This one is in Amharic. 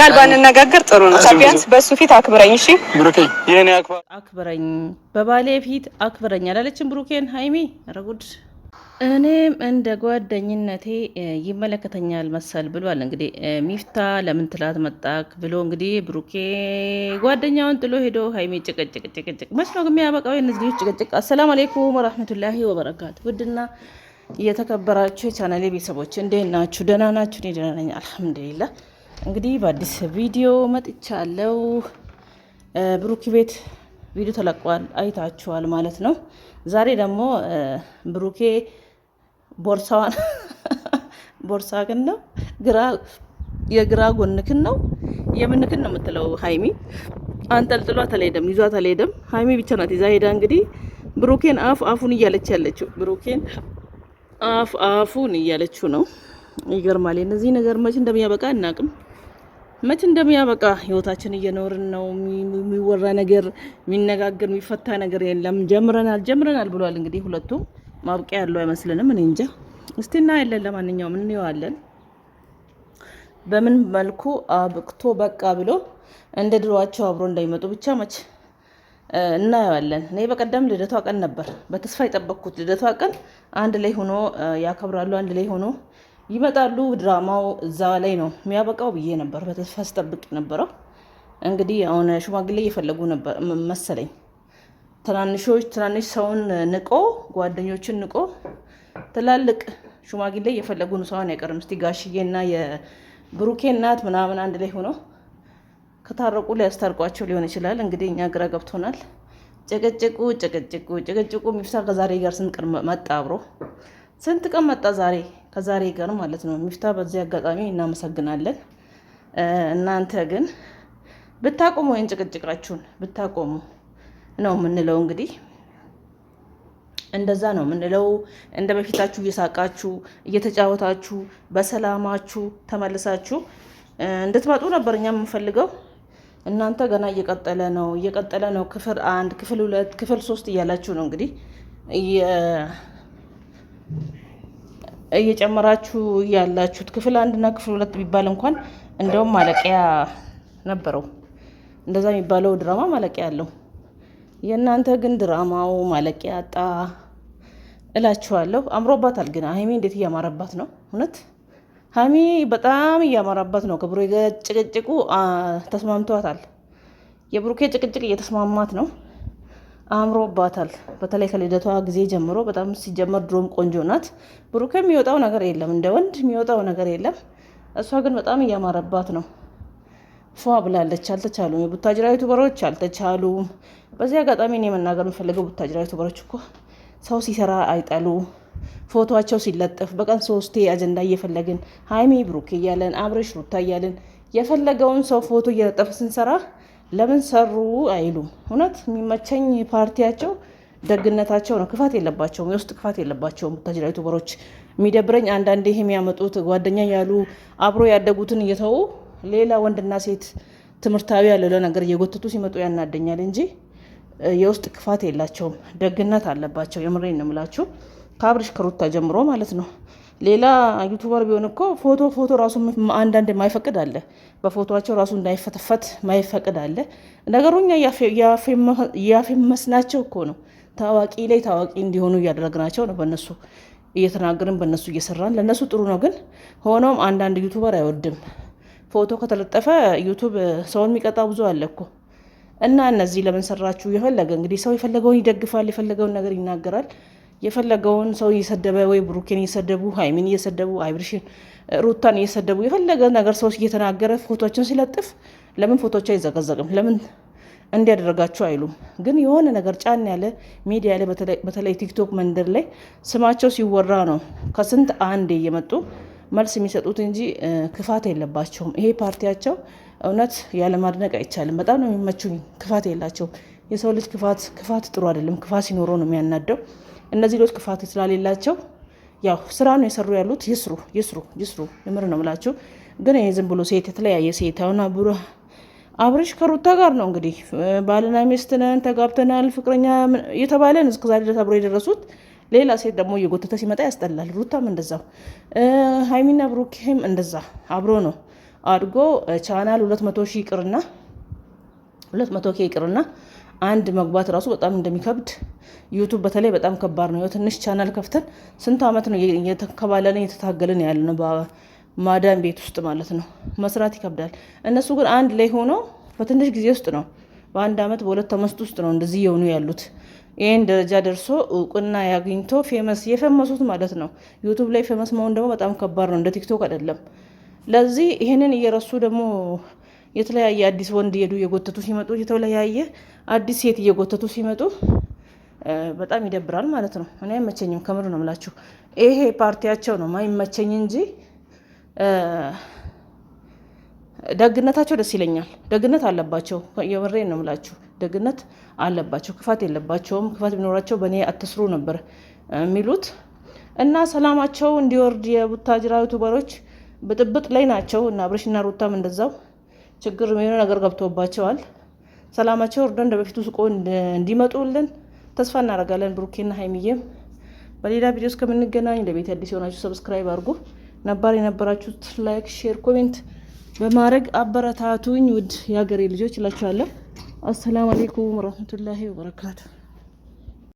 በመሀል ባንነጋገር ጥሩ ነው። ቢያንስ በሱ ፊት አክብረኝ። እሺ ብሩኬ፣ የኔ አክብረኝ፣ በባሌ ፊት አክብረኝ አላለችም ብሩኬን ሀይሚ። ረጉድ እኔም እንደ ጓደኝነቴ ይመለከተኛል መሰል ብሏል። እንግዲህ ሚፍታ ለምን ትላት መጣክ ብሎ እንግዲህ ብሩኬ ጓደኛውን ጥሎ ሄዶ ሀይሚ ጭቅጭቅ መች ነው የሚያበቃው የእነዚህ ልጆች ጭቅጭቅ? አሰላሙ አሌይኩም ወራህመቱላሂ ወበረካቱ። ውድና የተከበራችሁ የቻናሌ ቤተሰቦች እንዴት ናችሁ? ደህና ናችሁ? እኔ ደህና ነኝ አልሐምዱሊላህ። እንግዲህ በአዲስ ቪዲዮ መጥቻለሁ። ብሩክ ቤት ቪዲዮ ተለቋል፣ አይታችኋል ማለት ነው። ዛሬ ደግሞ ብሩኬ ቦርሳዋን ቦርሳክን ነው የግራ ጎንክን ነው የምንክን ነው የምትለው ሀይሚ አንጠልጥሏ ተለይደም ይዟ ተለይደም ሀይሚ ብቻ ናት ይዛ ሄዳ እንግዲህ ብሩኬን አፉን እያለች ያለችው ብሩኬን አፉን እያለችው ነው። ይገርማል። እነዚህ ነገር መች እንደሚያበቃ እናቅም። መች እንደሚያበቃ ህይወታችን እየኖርን ነው። የሚወራ ነገር የሚነጋገር የሚፈታ ነገር የለም። ጀምረናል ብሏል። እንግዲህ ሁለቱም ማብቂያ ያለው አይመስልንም። እኔ እንጃ። እስቲ እናያለን። ለማንኛውም እንየዋለን በምን መልኩ አብቅቶ በቃ ብሎ እንደ ድሮዋቸው አብሮ እንዳይመጡ ብቻ መች እናየዋለን። እኔ በቀደም ልደቷ ቀን ነበር በተስፋ የጠበቅኩት። ልደቷ ቀን አንድ ላይ ሆኖ ያከብራሉ፣ አንድ ላይ ሆኖ ይመጣሉ። ድራማው እዛ ላይ ነው የሚያበቃው ብዬ ነበር በተስፋ ስጠብቅ ነበረው። እንግዲህ አሁን ሽማግሌ እየፈለጉ ነበር መሰለኝ። ትናንሽ ሰውን ንቆ ጓደኞችን ንቆ ትላልቅ ሽማግሌ እየፈለጉ ነው። ሰውን አይቀርም። እስቲ ጋሽዬና የብሩኬ እናት ምናምን አንድ ላይ ሆኖ ከታረቁ ሊያስታርቋቸው ሊሆን ይችላል። እንግዲህ እኛ ግራ ገብቶናል። ጭቅጭቁ ሚፍታ ከዛሬ ጋር ስንት ቀን መጣ? አብሮ ስንት ቀን መጣ? ዛሬ ከዛሬ ጋር ማለት ነው። ሚፍታ በዚህ አጋጣሚ እናመሰግናለን። እናንተ ግን ብታቆሙ ወይን ጭቅጭቃችሁን ብታቆሙ ነው የምንለው። እንግዲህ እንደዛ ነው የምንለው። እንደ በፊታችሁ እየሳቃችሁ እየተጫወታችሁ በሰላማችሁ ተመልሳችሁ እንድትመጡ ነበር እኛ የምንፈልገው። እናንተ ገና እየቀጠለ ነው። ክፍል 1 ክፍል 2 ክፍል 3 እያላችሁ ነው እንግዲህ እየጨመራችሁ ያላችሁት። ክፍል 1 እና ክፍል 2 ቢባል እንኳን እንደውም ማለቂያ ነበረው። እንደዛ የሚባለው ድራማ ማለቂያ አለው። የእናንተ ግን ድራማው ማለቂያ አጣ እላችኋለሁ። አምሮባታል ግን ሀይሚ እንዴት እያማረባት ነው! እውነት ሀይሚ በጣም እያማረባት ነው። ከብሩኬ ጋር ጭቅጭቁ ተስማምቷታል። የብሩኬ ጭቅጭቅ እየተስማማት ነው። አምሮባታል። በተለይ ከልደቷ ጊዜ ጀምሮ በጣም ሲጀመር ድሮም ቆንጆ ናት። ብሩኬ የሚወጣው ነገር የለም፣ እንደ ወንድ የሚወጣው ነገር የለም። እሷ ግን በጣም እያማረባት ነው። ፏ ብላለች። አልተቻሉም። የቡታጅራ ዩቱበሮች አልተቻሉም። በዚህ አጋጣሚ እኔ መናገር የምፈልገው ቡታጅራ ዩቱበሮች እኮ ሰው ሲሰራ አይጠሉ። ፎቶቸው ሲለጠፍ በቀን 3 አጀንዳ እየፈለግን ሀይሚ ብሩኬ እያለን አብረሽ ሩታ እያለን የፈለገውን ሰው ፎቶ እየለጠፈ ስንሰራ ለምን ሰሩ አይሉም። እውነት የሚመቸኝ ፓርቲያቸው ደግነታቸው ነው። ክፋት የለባቸውም፣ የውስጥ ክፋት የለባቸውም ቡታጅራ ዩቱበሮች። የሚደብረኝ አንዳንዴ የሚያመጡት ጓደኛ ያሉ አብሮ ያደጉትን እየተዉ ሌላ ወንድና ሴት ትምህርታዊ ያለ ነገር እየጎተቱ ሲመጡ ያናደኛል እንጂ የውስጥ ክፋት የላቸውም። ደግነት አለባቸው። የምሬን ነው የምላችሁ። ከአብርሽ ከሩታ ጀምሮ ማለት ነው። ሌላ ዩቱበር ቢሆን እኮ ፎቶ ራሱ አንዳንድ ማይፈቅድ አለ። በፎቶቸው ራሱ እንዳይፈተፈት ማይፈቅድ አለ። ነገሩኛ ያፌመስናቸው እኮ ነው። ታዋቂ ላይ ታዋቂ እንዲሆኑ እያደረግናቸው ነው። በእነሱ እየተናገርን በእነሱ እየሰራን ለእነሱ ጥሩ ነው። ግን ሆኖም አንዳንድ ዩቱበር አይወድም። ፎቶ ከተለጠፈ ዩቱብ ሰውን የሚቀጣ ብዙ አለ እኮ። እና እነዚህ ለምን ሰራችሁ? የፈለገ እንግዲህ ሰው የፈለገውን ይደግፋል፣ የፈለገውን ነገር ይናገራል። የፈለገውን ሰው እየሰደበ ወይ ብሩኬን እየሰደቡ ሀይሚን እየሰደቡ አይብርሽን ሩታን እየሰደቡ የፈለገ ነገር ሰው እየተናገረ ፎቶችን ሲለጥፍ ለምን ፎቶቸው አይዘቀዘቅም? ለምን እንዲያደረጋችሁ አይሉም? ግን የሆነ ነገር ጫን ያለ ሚዲያ ላይ በተለይ ቲክቶክ መንደር ላይ ስማቸው ሲወራ ነው ከስንት አንዴ እየመጡ መልስ የሚሰጡት እንጂ ክፋት የለባቸውም። ይሄ ፓርቲያቸው እውነት ያለማድነቅ አይቻልም። በጣም ነው የሚመቹኝ። ክፋት የላቸውም። የሰው ልጅ ክፋት ጥሩ አይደለም። ክፋት ሲኖረው ነው የሚያናደው። እነዚህ ልጆች ክፋት ስላሌላቸው ያው ስራ ነው የሰሩ ያሉት። ይስሩ። የምር ነው የምላችሁ። ግን ይሄ ዝም ብሎ ሴት የተለያየ ሴት አሁን አብርሽ ከሩታ ጋር ነው እንግዲህ ባልና ሚስት ነን ተጋብተናል ፍቅረኛ የተባለን እስከዛሬ ድረስ አብሮ የደረሱት። ሌላ ሴት ደግሞ እየጎተተ ሲመጣ ያስጠላል። ሩታም እንደዛው፣ ሀይሚና ብሩኬም እንደዛ አብሮ ነው አድጎ ቻናል 200 ሺህ ይቅርና 200K ይቅርና አንድ መግባት ራሱ በጣም እንደሚከብድ ዩቱብ በተለይ በጣም ከባድ ነው። ትንሽ ቻናል ከፍተን ስንት አመት ነው እየተከባለልን እየተታገልን ያለ ነው በማዳን ቤት ውስጥ ማለት ነው። መስራት ይከብዳል። እነሱ ግን አንድ ላይ ሆነው በትንሽ ጊዜ ውስጥ ነው በአንድ አመት በሁለት አመት ውስጥ ነው እንደዚህ የሆኑ ያሉት። ይህን ደረጃ ደርሶ እውቅና ያግኝቶ የፈመሱት ማለት ነው። ዩቱብ ላይ ፌመስ መሆን ደግሞ በጣም ከባድ ነው፣ እንደ ቲክቶክ አይደለም። ለዚህ ይህንን እየረሱ ደግሞ የተለያየ አዲስ ወንድ እየጎተቱ ሲመጡ የተለያየ አዲስ ሴት እየጎተቱ ሲመጡ በጣም ይደብራል ማለት ነው። እኔ አይመቸኝም፣ ከምር ነው የምላችሁ። ይሄ ፓርቲያቸው ነው ማይመቸኝ እንጂ ደግነታቸው ደስ ይለኛል። ደግነት አለባቸው፣ የምሬን ነው የምላችሁ። ደግነት አለባቸው፣ ክፋት የለባቸውም። ክፋት ቢኖራቸው በእኔ አትስሩ ነበር የሚሉት እና ሰላማቸው እንዲወርድ የቡታጅራ ዩቱበሮች ብጥብጥ ላይ ናቸው እና አብርሽና ሩታም እንደዛው ችግር የሆነ ነገር ገብቶባቸዋል። ሰላማቸው ወርዶ እንደ በፊቱ ስቆ እንዲመጡልን ተስፋ እናደርጋለን። ብሩኬና ሀይሚዬም በሌላ ቪዲዮ እስከምንገናኝ ለቤት አዲስ የሆናችሁ ሰብስክራይብ አድርጉ። ነባር የነበራችሁት ላይክ፣ ሼር፣ ኮሜንት በማድረግ አበረታቱኝ። ውድ የሀገሬ ልጆች እላችኋለሁ። አሰላሙ አሌይኩም ወረህመቱላሂ ወበረካቱ።